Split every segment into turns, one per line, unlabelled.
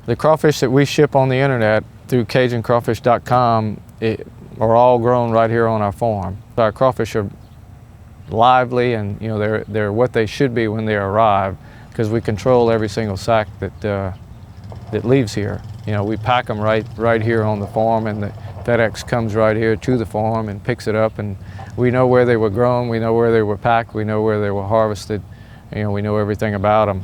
The crawfish that we ship on the internet through CajunCrawfish.com are all grown right here on our farm. Our crawfish are lively, and they're what they should be when they arrive, because we control every single sack that leaves here. We pack them right here on the farm, and the FedEx comes right here to the farm and picks it up, and we know where they were grown, we know where they were packed, we know where they were harvested. We know everything about them.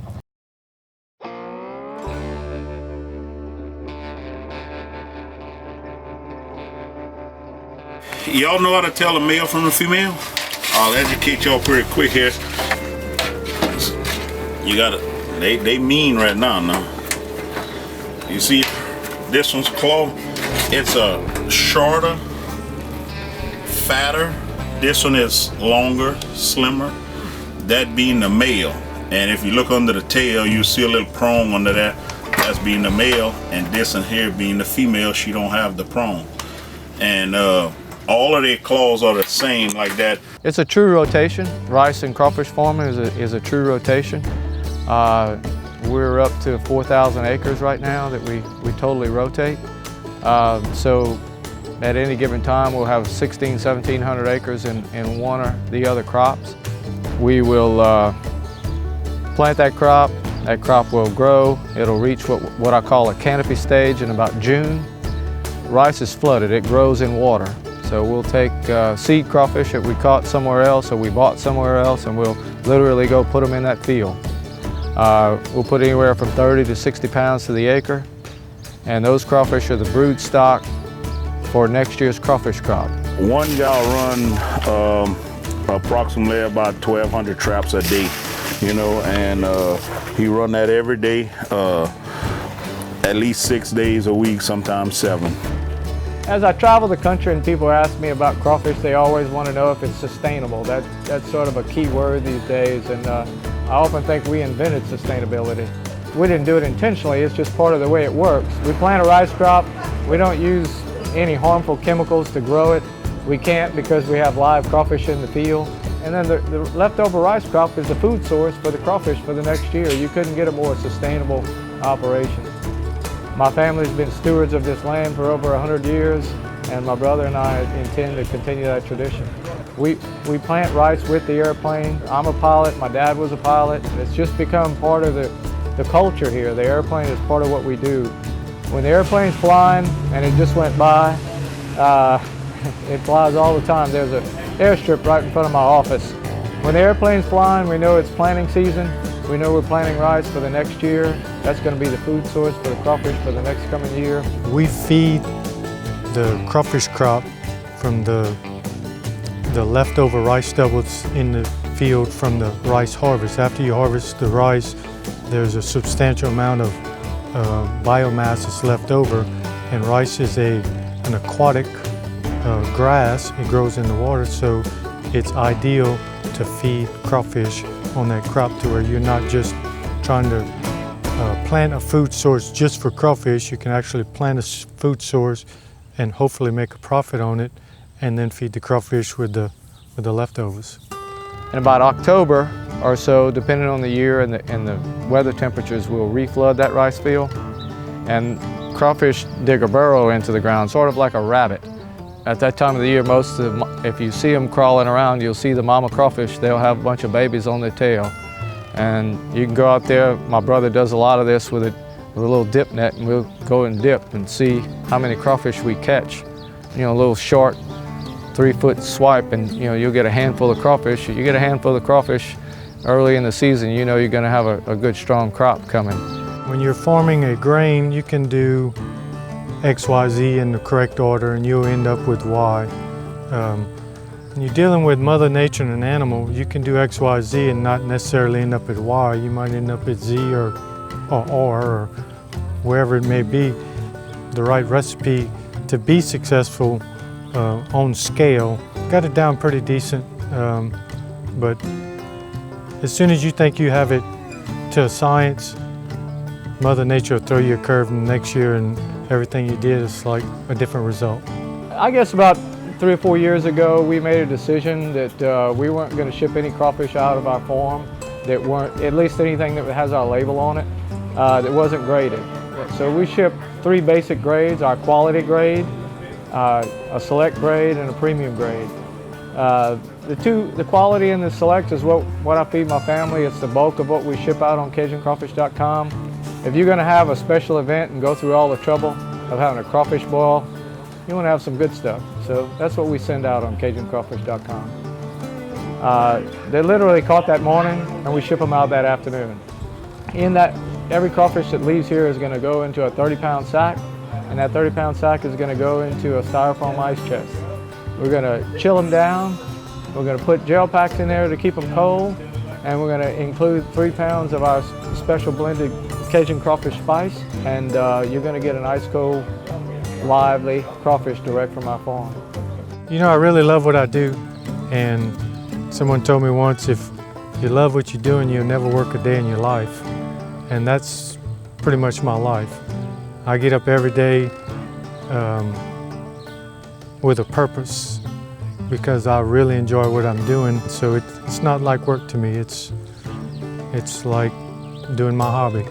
Y'all know how to tell a male from a female? I'll educate y'all pretty quick here. You gotta, they mean right now. You see this one's claw? It's a shorter, fatter. This one is longer, slimmer. That being the male. And if you look under the tail, you see a little prong under that. That's being the male. And this one here being the female, she don't have the prong. And all of their claws are the same like that.
It's a true rotation. Rice and crawfish farming is a true rotation. We're up to 4,000 acres right now that we totally rotate. So at any given time we'll have 1,700 acres in one or the other crops. We will plant that crop will grow. It'll reach what I call a canopy stage in about June. Rice is flooded, it grows in water. So we'll take seed crawfish that we caught somewhere else or we bought somewhere else, and we'll literally go put them in that field. We'll put anywhere from 30 to 60 pounds to the acre, and those crawfish are the brood stock for next year's crawfish crop.
One guy run approximately about 1,200 traps a day, and he run that every day, at least 6 days a week, sometimes 7.
As I travel the country and people ask me about crawfish, they always want to know if it's sustainable. That's sort of a key word these days, and I often think we invented sustainability. We didn't do it intentionally, it's just part of the way it works. We plant a rice crop, we don't use any harmful chemicals to grow it. We can't because we have live crawfish in the field. And then the leftover rice crop is a food source for the crawfish for the next year. You couldn't get a more sustainable operation. My family's been stewards of this land for over 100 years, and my brother and I intend to continue that tradition. We plant rice with the airplane. I'm a pilot, my dad was a pilot, and it's just become part of the culture here. The airplane is part of what we do. When the airplane's flying, and it just went by, it flies all the time. There's an airstrip right in front of my office. When the airplane's flying, we know it's planting season. We know we're planting rice for the next year. That's going to be the food source for the crawfish for the next coming year.
We feed the crawfish crop from the leftover rice stubbles in the field from the rice harvest. After you harvest the rice, there's a substantial amount of biomass that's left over, and rice is an aquatic grass. It grows in the water, so it's ideal to feed crawfish on that crop, to where you're not just trying to plant a food source just for crawfish. You can actually plant a food source and hopefully make a profit on it, and then feed the crawfish with the leftovers.
In about October or so, depending on the year and the weather temperatures, we'll reflood that rice field, and crawfish dig a burrow into the ground, sort of like a rabbit. At that time of the year, if you see them crawling around, you'll see the mama crawfish. They'll have a bunch of babies on their tail. And you can go out there, my brother does a lot of this with a little dip net, and we'll go and dip and see how many crawfish we catch. A little short 3-foot swipe, and you'll get a handful of crawfish. You get a handful of crawfish early in the season, you're gonna have a good strong crop coming.
When you're farming a grain, you can do X, Y, Z in the correct order, and you'll end up with Y. When you're dealing with Mother Nature and an animal, you can do X, Y, Z and not necessarily end up at Y. You might end up at Z or R or wherever it may be. The right recipe to be successful on scale. Got it down pretty decent, but as soon as you think you have it to a science, Mother Nature will throw you a curve in the next year, and everything you did is like a different result.
I guess about 3 or 4 years ago, we made a decision that we weren't going to ship any crawfish out of our farm that weren't, at least anything that has our label on it, that wasn't graded. So we ship 3 basic grades: our quality grade, a select grade, and a premium grade. The quality and the select is what I feed my family. It's the bulk of what we ship out on CajunCrawfish.com. If you're going to have a special event and go through all the trouble of having a crawfish boil, you want to have some good stuff. So that's what we send out on CajunCrawfish.com. They're literally caught that morning and we ship them out that afternoon. In that, every crawfish that leaves here is going to go into a 30-pound sack, and that 30-pound sack is going to go into a styrofoam ice chest. We're going to chill them down, we're going to put gel packs in there to keep them cold, and we're going to include 3 pounds of our special blended Cajun crawfish spice, and you're going to get an ice cold, lively crawfish direct from our farm.
You know, I really love what I do, and someone told me once, if you love what you're doing, you'll never work a day in your life. And that's pretty much my life. I get up every day with a purpose because I really enjoy what I'm doing. So it's not like work to me. It's like doing my hobby.